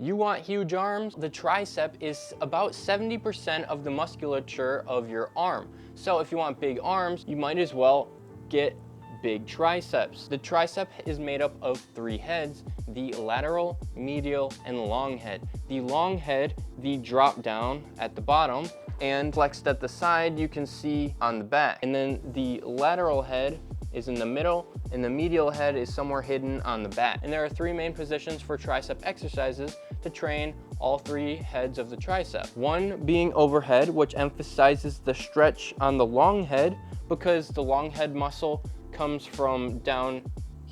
You want huge arms? The tricep is about 70% of the musculature of your arm. So if you want big arms, you might as well get big triceps. The tricep is made up of 3 heads: the lateral, medial, and long head. The long head, the drop down at the bottom, and flexed at the side, you can see on the back. And then the lateral head is in the middle, and the medial head is somewhere hidden on the back. And there are 3 main positions for tricep exercises to train all 3 heads of the tricep. One being overhead, which emphasizes the stretch on the long head, because the long head muscle comes from down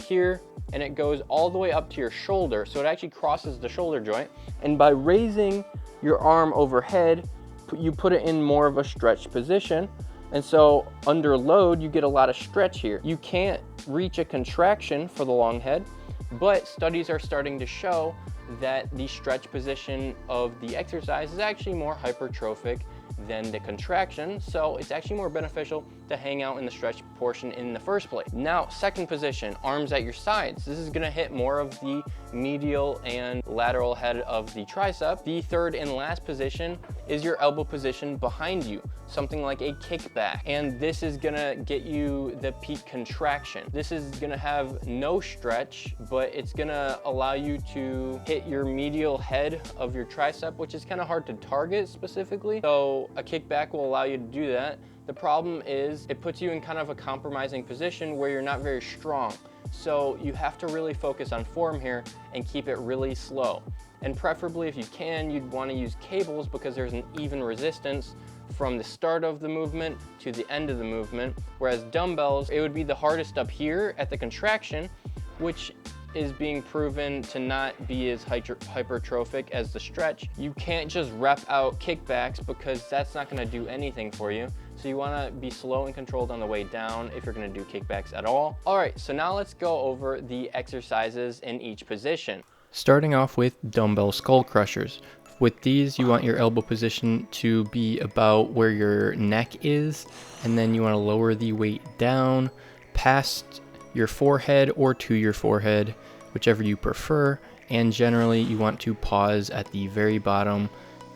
here and it goes all the way up to your shoulder, so it actually crosses the shoulder joint. And by raising your arm overhead, you put it in more of a stretch position, and so under load you get a lot of stretch here. You can't reach a contraction for the long head, but studies are starting to show that the stretch position of the exercise is actually more hypertrophic than the contraction, so it's actually more beneficial to hang out in the stretch portion in the first place. Now, second position, arms at your sides. This is gonna hit more of the medial and lateral head of the tricep. The third and last position is your elbow position behind you, something like a kickback. And this is gonna get you the peak contraction. This is gonna have no stretch, but it's gonna allow you to hit your medial head of your tricep, which is kind of hard to target specifically. So a kickback will allow you to do that. The problem is it puts you in kind of a compromising position where you're not very strong. So you have to really focus on form here and keep it really slow. And preferably, if you can, you'd want to use cables because there's an even resistance from the start of the movement to the end of the movement. Whereas dumbbells, it would be the hardest up here at the contraction, which is being proven to not be as hypertrophic as the stretch. You can't just rep out kickbacks because that's not gonna do anything for you. So you wanna be slow and controlled on the way down if you're gonna do kickbacks at all. All right, so now let's go over the exercises in each position. Starting off with dumbbell skull crushers. With these, you want your elbow position to be about where your neck is, and then you wanna lower the weight down past your forehead or to your forehead, whichever you prefer, and generally you want to pause at the very bottom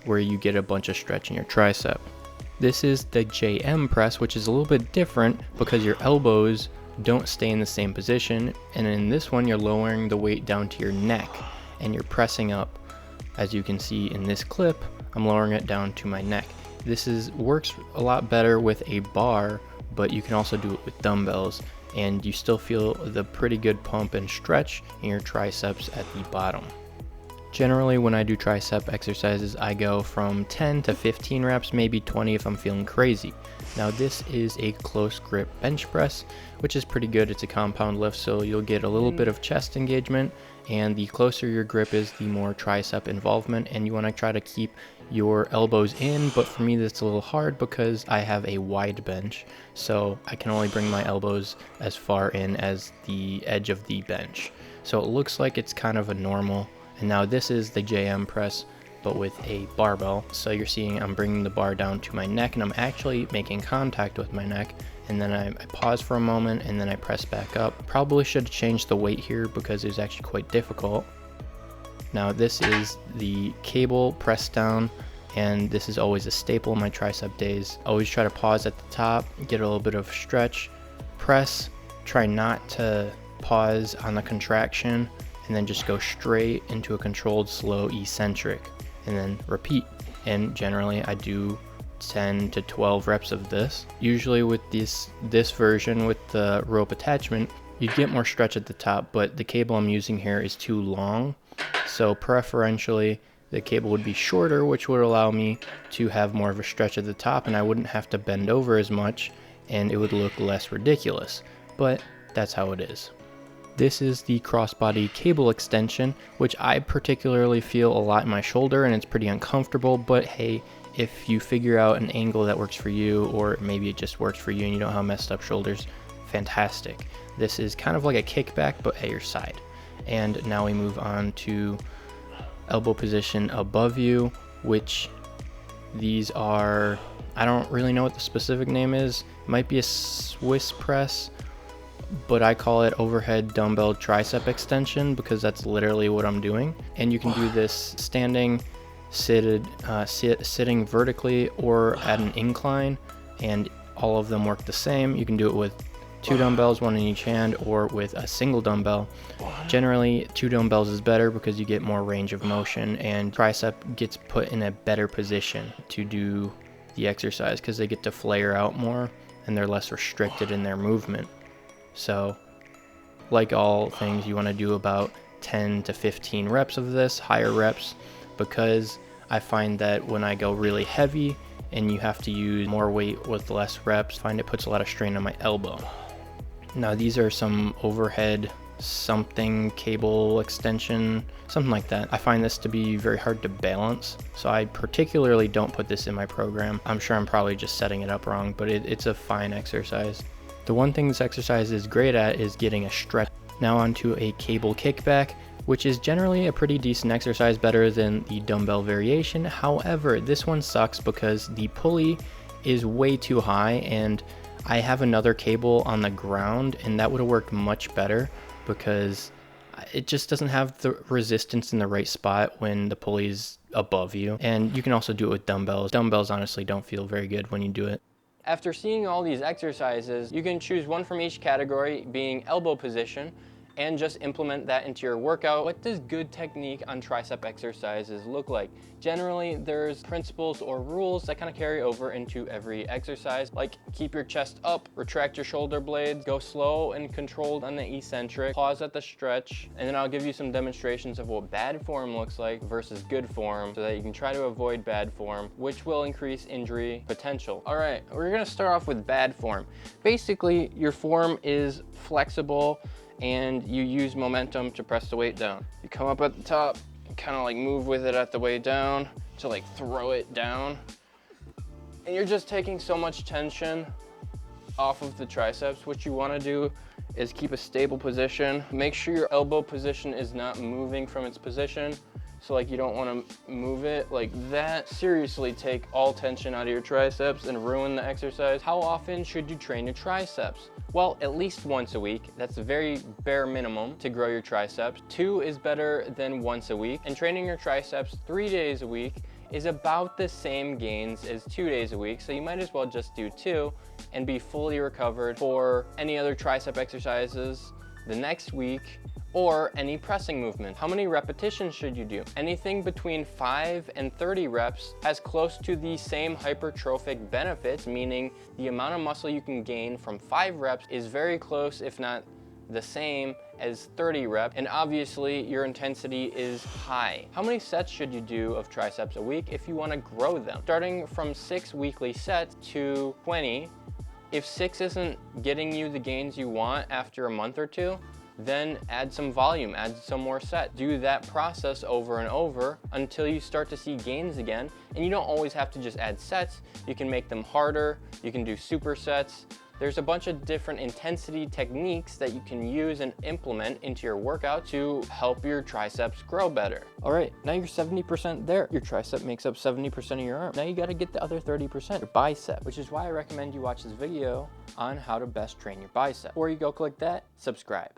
where you get a bunch of stretch in your tricep. This is the JM press, which is a little bit different because your elbows don't stay in the same position, and in this one you're lowering the weight down to your neck and you're pressing up. As you can see in this clip, I'm lowering it down to my neck. This works a lot better with a bar, but you can also do it with dumbbells, and you still feel the pretty good pump and stretch in your triceps at the bottom. Generally, when I do tricep exercises, I go from 10 to 15 reps, maybe 20 if I'm feeling crazy. Now this is a close grip bench press, which is pretty good. It's a compound lift, so you'll get a little bit of chest engagement, and the closer your grip is, the more tricep involvement, and you want to try to keep your elbows in, but for me that's a little hard because I have a wide bench, so I can only bring my elbows as far in as the edge of the bench. So it looks like it's kind of a normal. And now this is the JM press, but with a barbell. So you're seeing I'm bringing the bar down to my neck, and I'm actually making contact with my neck, and then I pause for a moment, and then I press back up. Probably should have changed the weight here because it was actually quite difficult. Now this is the cable press down, and this is always a staple in my tricep days. Always try to pause at the top, get a little bit of stretch, press, try not to pause on the contraction, and then just go straight into a controlled slow eccentric, and then repeat. And generally I do 10 to 12 reps of this. Usually with this version with the rope attachment, you get more stretch at the top, but the cable I'm using here is too long, so preferentially the cable would be shorter, which would allow me to have more of a stretch at the top, and I wouldn't have to bend over as much, and it would look less ridiculous, but that's how it is. This is the crossbody cable extension, which I particularly feel a lot in my shoulder, and it's pretty uncomfortable, but hey, if you figure out an angle that works for you, or maybe it just works for you and you don't have messed up shoulders, fantastic. This is kind of like a kickback, but at your side. And now we move on to elbow position above you, which these are, I don't really know what the specific name is. It might be a Swiss press, but I call it overhead dumbbell tricep extension because that's literally what I'm doing. And you can do this standing, sitting vertically, or at an incline, and all of them work the same. You can do it with 2 dumbbells, 1 in each hand, or with a single dumbbell. Generally, 2 dumbbells is better because you get more range of motion, and tricep gets put in a better position to do the exercise because they get to flare out more and they're less restricted in their movement. So, like all things, you want to do about 10 to 15 reps of this, higher reps, because I find that when I go really heavy and you have to use more weight with less reps, I find it puts a lot of strain on my elbow. Now these are some overhead something cable extension, something like that. I find this to be very hard to balance, so I particularly don't put this in my program. I'm sure I'm probably just setting it up wrong, but it's a fine exercise. The one thing this exercise is great at is getting a stretch. Now onto a cable kickback, which is generally a pretty decent exercise, better than the dumbbell variation. However, this one sucks because the pulley is way too high, and I have another cable on the ground, and that would have worked much better because it just doesn't have the resistance in the right spot when the pulley's above you. And you can also do it with dumbbells. Dumbbells honestly don't feel very good when you do it. After seeing all these exercises, you can choose one from each category, being elbow position, and just implement that into your workout. What does good technique on tricep exercises look like? Generally, there's principles or rules that kind of carry over into every exercise, like keep your chest up, retract your shoulder blades, go slow and controlled on the eccentric, pause at the stretch, and then I'll give you some demonstrations of what bad form looks like versus good form so that you can try to avoid bad form, which will increase injury potential. All right, we're gonna start off with bad form. Basically, your form is flexible and you use momentum to press the weight down. You come up at the top, kind of like move with it at the way down to like throw it down. And you're just taking so much tension off of the triceps. What you want to do is keep a stable position. Make sure your elbow position is not moving from its position. So like you don't want to move it like that. Seriously, take all tension out of your triceps and ruin the exercise. How often should you train your triceps? Well, at least once a week. That's a very bare minimum to grow your triceps. 2 is better than once a week. And training your triceps 3 days a week is about the same gains as 2 days a week. So you might as well just do 2 and be fully recovered for any other tricep exercises the next week or any pressing movement. How many repetitions should you do? Anything between 5 and 30 reps has close to the same hypertrophic benefits, meaning the amount of muscle you can gain from 5 reps is very close, if not the same as 30 reps, and obviously your intensity is high. How many sets should you do of triceps a week if you want to grow them? Starting from 6 weekly sets to 20. If 6 isn't getting you the gains you want after a month or 2, then add some volume, add some more sets. Do that process over and over until you start to see gains again. And you don't always have to just add sets. You can make them harder. You can do supersets. There's a bunch of different intensity techniques that you can use and implement into your workout to help your triceps grow better. All right, now you're 70% there. Your tricep makes up 70% of your arm. Now you gotta get the other 30%, your bicep, which is why I recommend you watch this video on how to best train your bicep. Before you go click that, subscribe.